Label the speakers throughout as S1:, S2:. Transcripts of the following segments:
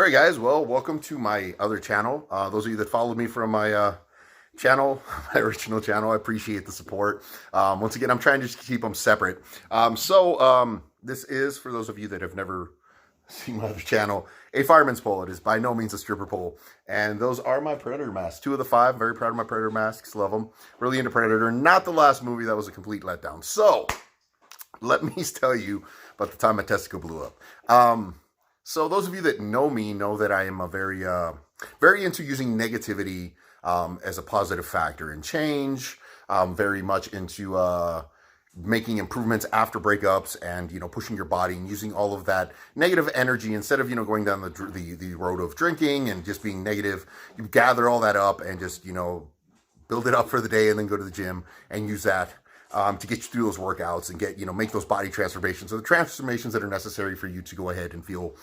S1: All right, guys. Well, welcome to my other channel. Those of you that followed me from my channel, my original channel, I appreciate the support. Once again, I'm trying to just keep them separate. This is, for those of you that have never seen my other channel, a fireman's pole. It is by no means a stripper pole. And those are my Predator masks. 2 of the 5. Very proud of my Predator masks. Love them. Really into Predator. Not the last movie. That was a complete letdown. So, let me tell you about the time my testicle blew up. So those of you that know me know that I am a very into using negativity as a positive factor in change. Very much into making improvements after breakups and, pushing your body and using all of that negative energy instead of, going down the road of drinking and just being negative. You gather all that up and just, build it up for the day and then go to the gym and use that to get you through those workouts and get, make those body transformations. So the transformations that are necessary for you to go ahead and feel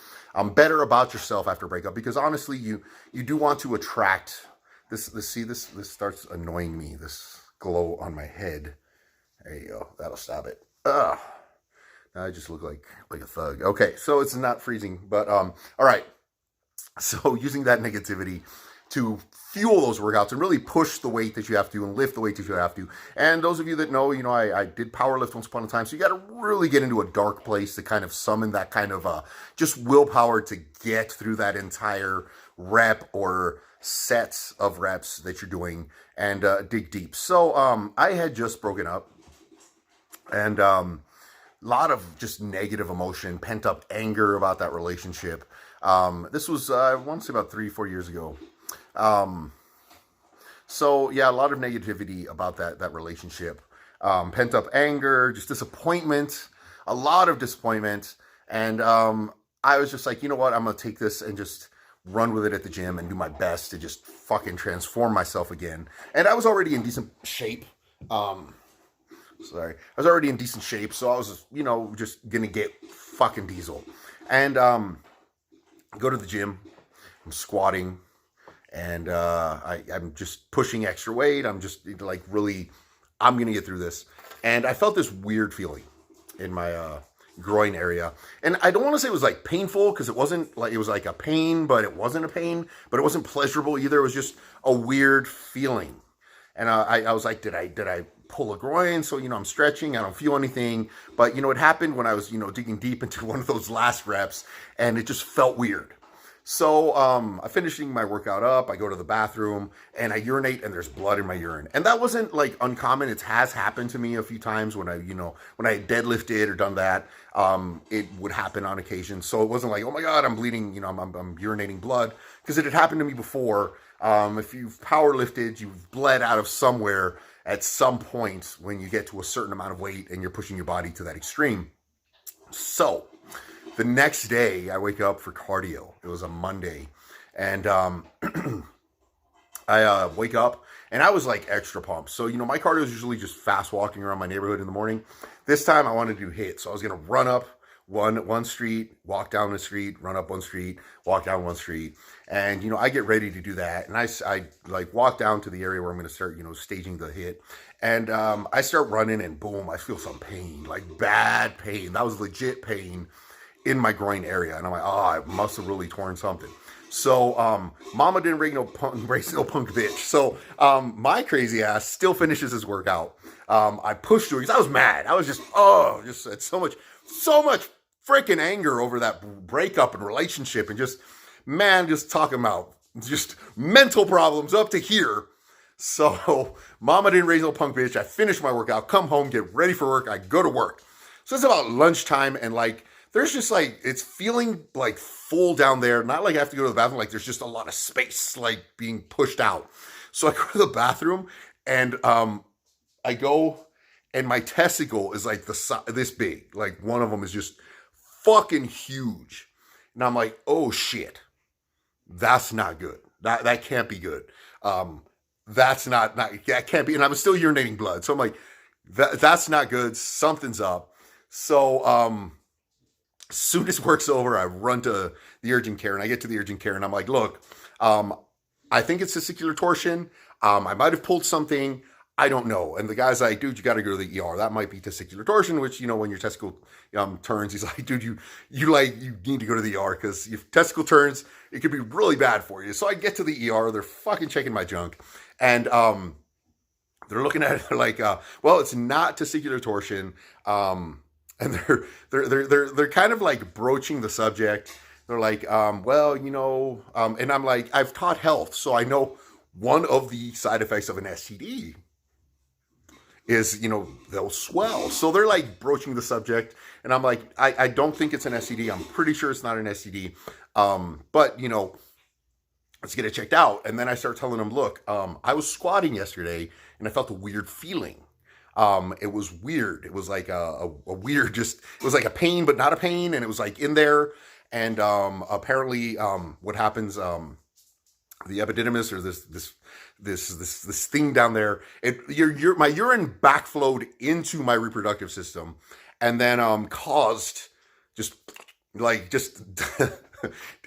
S1: better about yourself after breakup. Because honestly, you do want to attract this. This starts annoying me. This glow on my head. There you go. That'll stop it. Ugh. Now I just look like a thug. Okay, so it's not freezing, but all right. So using that negativity to fuel those workouts and really push the weight that you have to and lift the weight that you have to. And those of you that know, I did power lift once upon a time. So you got to really get into a dark place to kind of summon that kind of just willpower to get through that entire rep or sets of reps that you're doing and dig deep. So I had just broken up and a lot of just negative emotion, pent up anger about that relationship. This was, I want to say about 3-4 years ago. So yeah, a lot of negativity about that relationship, pent up anger, just disappointment, a lot of disappointment. And, I was just like, you know what, I'm going to take this and just run with it at the gym and do my best to just fucking transform myself again. And I was already in decent shape. I was already in decent shape. So I was, just going to get fucking diesel and, go to the gym. I'm squatting. And I'm just pushing extra weight. I'm just like really, I'm going to get through this. And I felt this weird feeling in my groin area. And I don't want to say it was like painful because it wasn't like, it was like a pain, but it wasn't a pain, but it wasn't pleasurable either. It was just a weird feeling. And I was like, did I pull a groin? So, I'm stretching, I don't feel anything. But, it happened when I was, digging deep into one of those last reps and it just felt weird. So I'm finishing my workout up. I go to the bathroom and I urinate and there's blood in my urine. And that wasn't like uncommon. It has happened to me a few times when I deadlifted or done that. It would happen on occasion. So it wasn't like, oh my God, I'm bleeding, I'm urinating blood, because it had happened to me before. If you've power lifted, you've bled out of somewhere at some point when you get to a certain amount of weight and you're pushing your body to that extreme. So the next day, I wake up for cardio. It was a Monday. And I wake up, and I was like extra pumped. So, my cardio is usually just fast walking around my neighborhood in the morning. This time, I wanted to do HIIT. So I was going to run up one street, walk down the street, run up one street, walk down one street. And, I get ready to do that. And I like walk down to the area where I'm going to start, staging the HIIT. And I start running, and boom, I feel some pain, like bad pain. That was legit pain in my groin area. And I'm like, I must have really torn something. So, mama didn't raise no punk bitch. So, my crazy ass still finishes his workout. I pushed through because I was mad. I was just had so much freaking anger over that breakup and relationship and just talking about just mental problems up to here. So, mama didn't raise no punk bitch. I finished my workout, come home, get ready for work. I go to work. So it's about lunchtime and like, there's just like, it's feeling like full down there. Not like I have to go to the bathroom. Like there's just a lot of space like being pushed out. So I go to the bathroom and I go and my testicle is like this big. Like one of them is just fucking huge. And I'm like, oh shit, that's not good. That can't be good. That can't be. And I was still urinating blood. So I'm like, that's not good. Something's up. So, as soon as work's over, I run to the urgent care and I get to the urgent care and I'm like, look, I think it's testicular torsion. I might have pulled something. I don't know. And the guy's like, dude, you got to go to the ER. That might be testicular torsion, which, when your testicle turns, he's like, dude, you need to go to the ER because if testicle turns, it could be really bad for you. So I get to the ER. They're fucking checking my junk. And they're looking at it. They're like, well, it's not testicular torsion. And they're kind of like broaching the subject. They're like, well, and I'm like, I've taught health, so I know one of the side effects of an STD is, they'll swell. So they're like broaching the subject. And I'm like, I don't think it's an STD. I'm pretty sure it's not an STD. But, let's get it checked out. And then I start telling them, look, I was squatting yesterday and I felt a weird feeling. It was weird. It was like a weird, it was like a pain, but not a pain. And it was like in there. And apparently what happens, the epididymis, or this thing down there, my urine backflowed into my reproductive system, and then caused just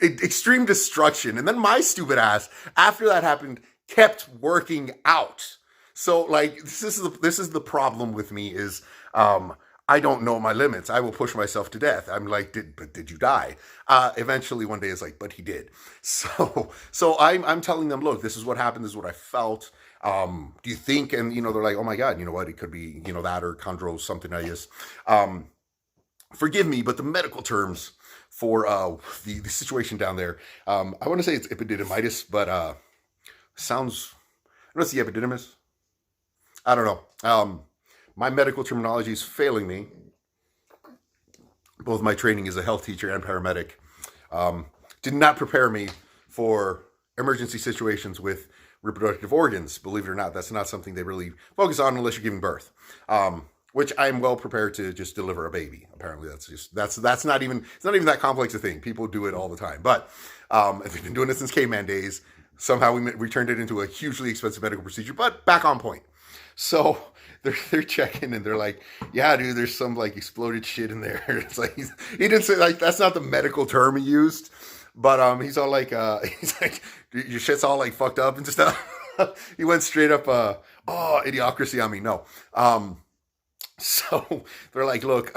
S1: extreme destruction. And then my stupid ass, after that happened, kept working out. So like this is the problem with me is I don't know my limits. I will push myself to death. I'm like, did you die? Eventually one day it's like, but he did. So I'm telling them, look, this is what happened. This is what I felt. Do you think? And, they're like, oh my God, you know what? It could be, that or chondro something I guess. Forgive me, but the medical terms for the situation down there, I want to say it's epididymitis, but sounds, what's the epididymis? I don't know. My medical terminology is failing me. Both my training as a health teacher and paramedic did not prepare me for emergency situations with reproductive organs. Believe it or not, that's not something they really focus on unless you're giving birth. Which I'm well prepared to just deliver a baby. Apparently, that's not even, it's not even that complex a thing. People do it all the time. But if they've been doing it since caveman days, somehow we turned it into a hugely expensive medical procedure. But back on point. So they're checking and they're like, yeah, dude, there's some like exploded shit in there. It's like he didn't say, like, that's not the medical term he used, but he's all like he's like, your shit's all like fucked up and stuff. He went straight up idiocracy on me. No. So they're like, look,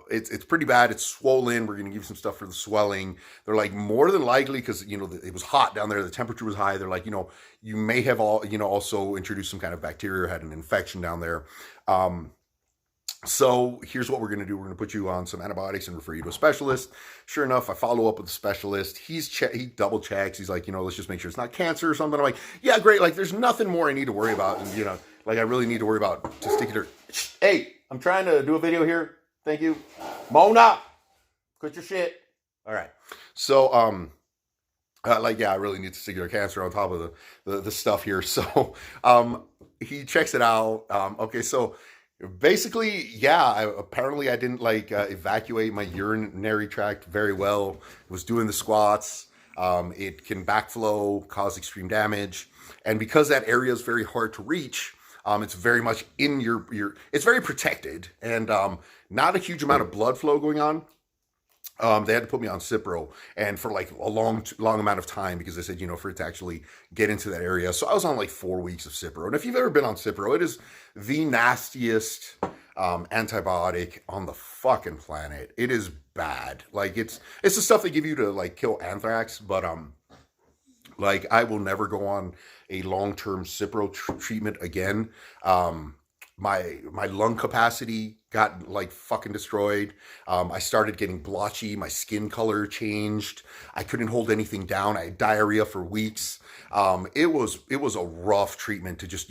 S1: it's pretty bad. It's swollen. We're going to give you some stuff for the swelling. They're like, more than likely, because, it was hot down there. The temperature was high. They're like, you may have also introduced some kind of bacteria or had an infection down there. So here's what we're going to do. We're going to put you on some antibiotics and refer you to a specialist. Sure enough, I follow up with the specialist. He double checks. He's like, let's just make sure it's not cancer or something. I'm like, yeah, great. Like, there's nothing more I need to worry about. And, like, I really need to worry about testicular. Hey, I'm trying to do a video here. Thank you. Mona, quit your shit. All right. So, I really need testicular cancer on top of the stuff here. So, he checks it out. Okay. So basically, apparently I didn't evacuate my urinary tract very well. I was doing the squats. It can backflow, cause extreme damage. And because that area is very hard to reach, it's very much in it's very protected and not a huge amount of blood flow going on. They had to put me on Cipro and for like a long amount of time because they said, for it to actually get into that area. So I was on like 4 weeks of Cipro. And if you've ever been on Cipro, it is the nastiest antibiotic on the fucking planet. It is bad. Like it's the stuff they give you to like kill anthrax, but I will never go on a long-term Cipro treatment again. My lung capacity got like fucking destroyed. I started getting blotchy. My skin color changed. I couldn't hold anything down. I had diarrhea for weeks. It was a rough treatment to just,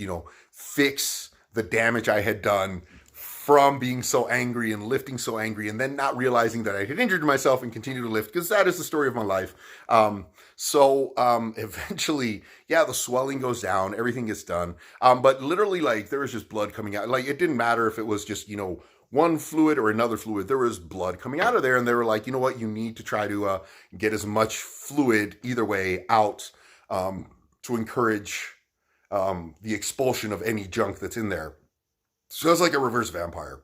S1: fix the damage I had done from being so angry and lifting so angry and then not realizing that I had injured myself and continue to lift because that is the story of my life. So eventually, the swelling goes down, everything gets done. But literally there was just blood coming out. Like it didn't matter if it was just, one fluid or another fluid, there was blood coming out of there. And they were like, you know what, you need to try to get as much fluid either way out to encourage the expulsion of any junk that's in there. So it was like a reverse vampire.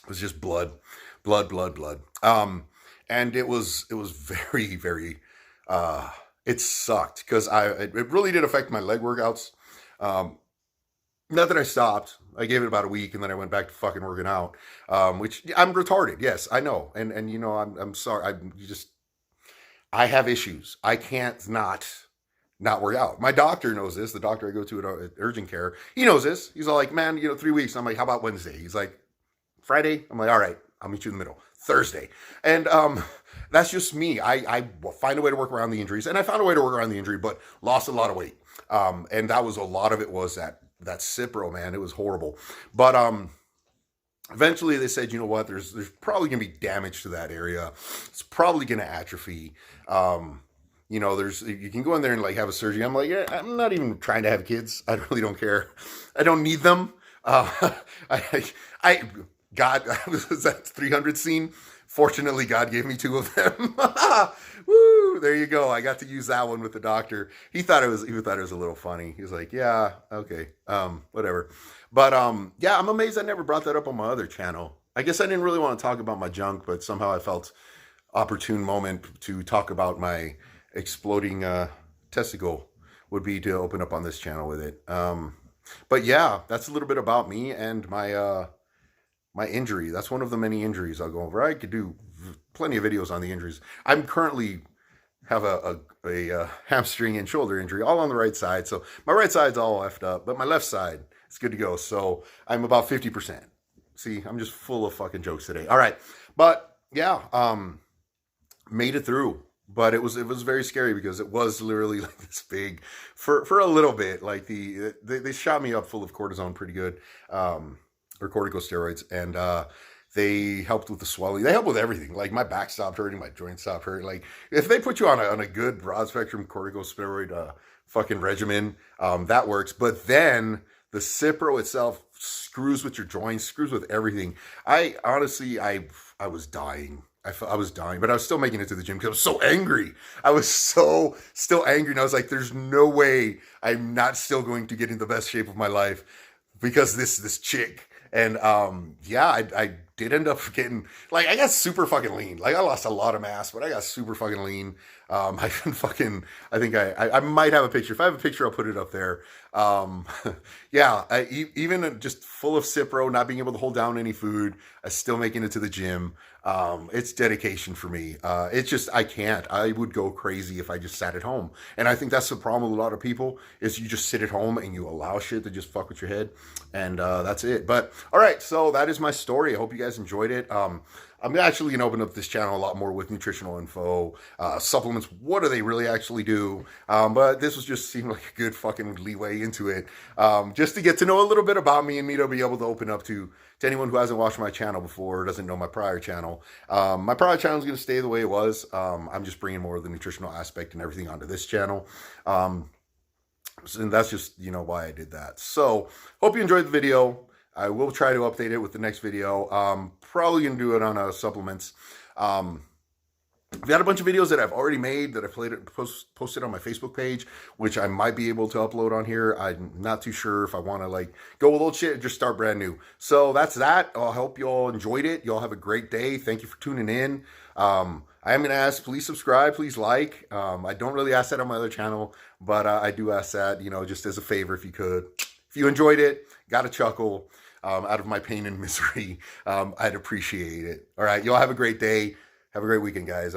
S1: It was just blood. And it was very, very, it sucked because it really did affect my leg workouts. Not that I stopped. I gave it about a week, and then I went back to fucking working out. Which I'm retarded. Yes, I know. And you know, I'm sorry. I have issues. I can't not work out. My doctor knows this. The doctor I go to at urgent care, he knows this. He's all like, man, 3 weeks. I'm like, how about Wednesday? He's like, Friday. I'm like, all right, I'll meet you in the middle. Thursday. And that's just me. I find a way to work around the injuries, and I found a way to work around the injury, but lost a lot of weight. And that was a lot of it was that Cipro, man. It was horrible. But eventually they said, you know what? There's probably gonna be damage to that area. It's probably gonna atrophy. You can go in there and like have a surgery. I'm like, yeah, I'm not even trying to have kids. I really don't care. I don't need them. God, was that 300 scene? Fortunately, God gave me 2 of them. Woo! There you go. I got to use that one with the doctor. He thought it was a little funny. He was like, yeah, okay, whatever. But yeah, I'm amazed I never brought that up on my other channel. I guess I didn't really want to talk about my junk, but somehow I felt opportune moment to talk about my exploding testicle would be to open up on this channel with it. But yeah, that's a little bit about me and my my injury. That's one of the many injuries I'll go over. I could do plenty of videos on the injuries. I'm currently have a hamstring and shoulder injury all on the right side. So my right side's all effed up, but my left side is good to go. So I'm about 50%. See, I'm just full of fucking jokes today. All right. But yeah, made it through. But it was very scary because it was literally like this big for a little bit. Like they shot me up full of cortisone pretty good, or corticosteroids, and they helped with the swelling. They helped with everything. Like my back stopped hurting, my joints stopped hurting. Like if they put you on a good broad spectrum corticosteroid fucking regimen, that works. But then the Cipro itself screws with your joints, screws with everything. I honestly, I was dying. I was dying, but I was still making it to the gym because I was so angry. I was so still angry, and I was like, "There's no way I'm not still going to get in the best shape of my life because this chick." And yeah, I did end up getting like I got super fucking lean. Like I lost a lot of mass, but I got super fucking lean. I think I might have a picture. If I have a picture, I'll put it up there. Yeah, even just full of Cipro, not being able to hold down any food, still making it to the gym. It's dedication for me. It's just, I can't. I would go crazy if I just sat at home. And I think that's the problem with a lot of people is you just sit at home and you allow shit to just fuck with your head. And that's it. But all right, so that is my story. I hope you guys enjoyed it. I'm actually going to open up this channel a lot more with nutritional info, supplements. What do they really actually do? But this was just seemed like a good fucking leeway into it. Just to get to know a little bit about me and me to be able to open up to anyone who hasn't watched my channel before or doesn't know my prior channel. My prior channel is going to stay the way it was. I'm just bringing more of the nutritional aspect and everything onto this channel. And that's just, why I did that. So hope you enjoyed the video. I will try to update it with the next video. Probably going to do it on supplements. I've got a bunch of videos that I've already made that I posted on my Facebook page, which I might be able to upload on here. I'm not too sure if I want to like go with old shit and just start brand new. So that's that. I hope you all enjoyed it. You all have a great day. Thank you for tuning in. I am going to ask, please subscribe, please like. I don't really ask that on my other channel, but I do ask that, just as a favor if you could. If you enjoyed it, got a chuckle out of my pain and misery, I'd appreciate it. All right, y'all have a great day. Have a great weekend, guys.